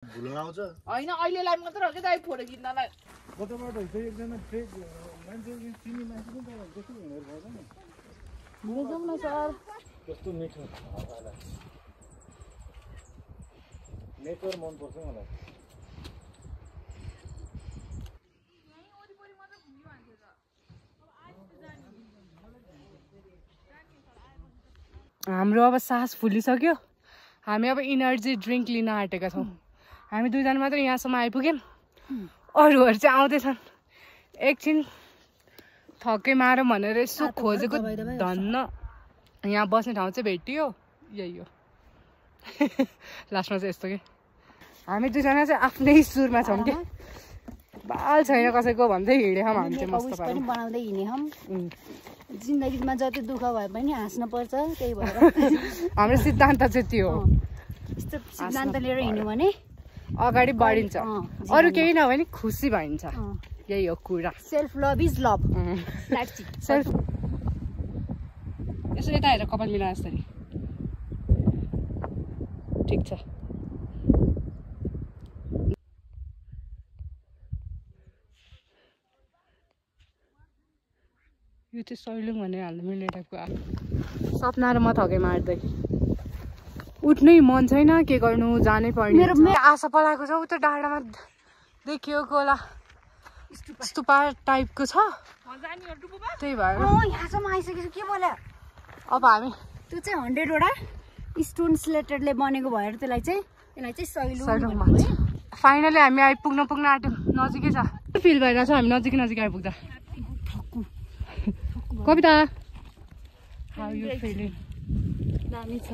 भुल्न आउँछ हैन अहिलेलाई मात्र हो के दाइ फोटो खिच्नलाई कताबाट चाहिँ एकजना ट्रेक मान्छे चिनी मान्छे पनि त कस्तो हुनेर भएन हिँड्दै जाउँ न सर कस्तो मिठो नेचर मन पर्छ मलाई हाम्रो अब सास फुलिसक्यो हामी अब इनर्जी ड्रिङ्क लिन आँटेका छौँ हामी दुईजना मात्र यहाँसम्म आइपुग्यौँ अरूहरू चाहिँ आउँदैछन् एकछिन थके मारौँ भनेर यसो खोजेको धन्न यहाँ बस्ने ठाउँ चाहिँ भेटियो यही हो लास्टमा चाहिँ यस्तो के हामी दुईजना चाहिँ आफ्नै सुरमा छौँ कि बाल छैन कसैको भन्दै हिँडेँ हामी चाहिँ मस्त पनि बनाउँदै हिँडेँ जिन्दगीमा जति दुःख भए पनि हाँस्नु पर्छ त्यही भएर हाम्रो सिद्धान्त चाहिँ त्यो हो यस्तो सिद्धान्त लिएर हिँड्यो भने अगाडि बढिन्छ अरू केही नभए नि खुसी भइन्छ यही हो कुरा self love is love self यसो यता हेर कपाल मिलाएर यसरी ठिक छ यो चाहिँ सैलुङ भनेर हाल्नु मिल्ने टाइपको आएको सपना र म थके मार्दै उठ्नै मन छैन के गर्नु जानै पर्ने मेरो आशा पलाएको छ उता डाँडामा देखियो होला स्तुपा टाइपको छ त्यही भएर यहाँसम्म आइसकेको के बोल्यो अब हामी त्यो चाहिँ 100 वटा स्टोन स्लेटेडले बनेको भएर यसलाई चाहिँ सैलुङ भन्छ फाइनली हामी आइपुग्न आँट्यौँ नजिकै छ फिल भइरहेको छ हामी नजिक आइपुग्दा कविता हाउ यु फिलिङ दामी छ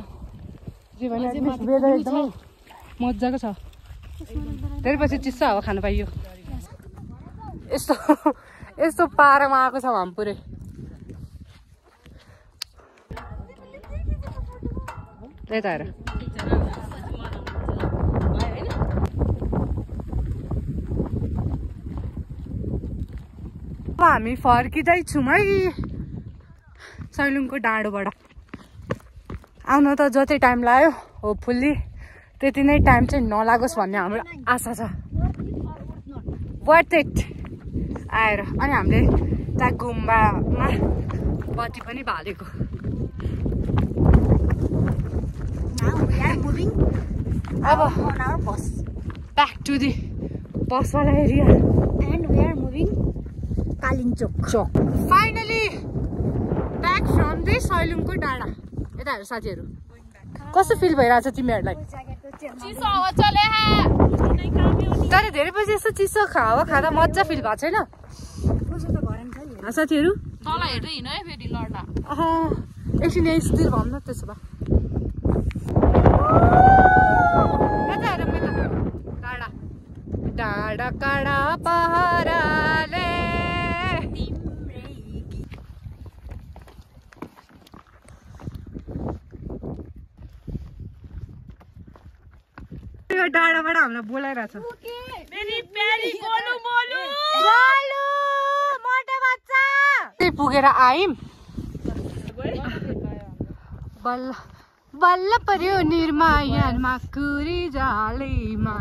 जे भने वेदर एकदमै मजाको छ धेरै पछि चिसो हावा खान पाइयो यस्तो पारामा आएको छौँ हामी पुरै यता हेर अब हामी फर्किँदैछौँ है सैलुङको डाँडोबाट आउन त जति टाइम लाग्यो होपफुल्ली त्यति नै टाइम चाहिँ नलागोस् भन्ने हाम्रो आशा छ वर्थ इट आएर अनि हामीले त्यहाँ गुम्बामा बत्ती पनि बालेको अब ब्याक टु दि बसवाला area and we are moving Kalimpong finally back from the सैलुङको डाँडा यता हेर साथीहरू कस्तो फिल भइरहेछ तिमीहरूलाई तर धेरै पछि यस्तो चिसो हावा खाँदा मजा फिल भएको छैन साथीहरू एकछिन यही स्थिर भनौँ न त्यसो भए डाँडा काँडा पहराले डाँडाबाट हामीलाई बोलाइरहेछ पुगेर आयौँ बल्ल बल्ल पर्यो निर्मायानमा कुरी जालीमा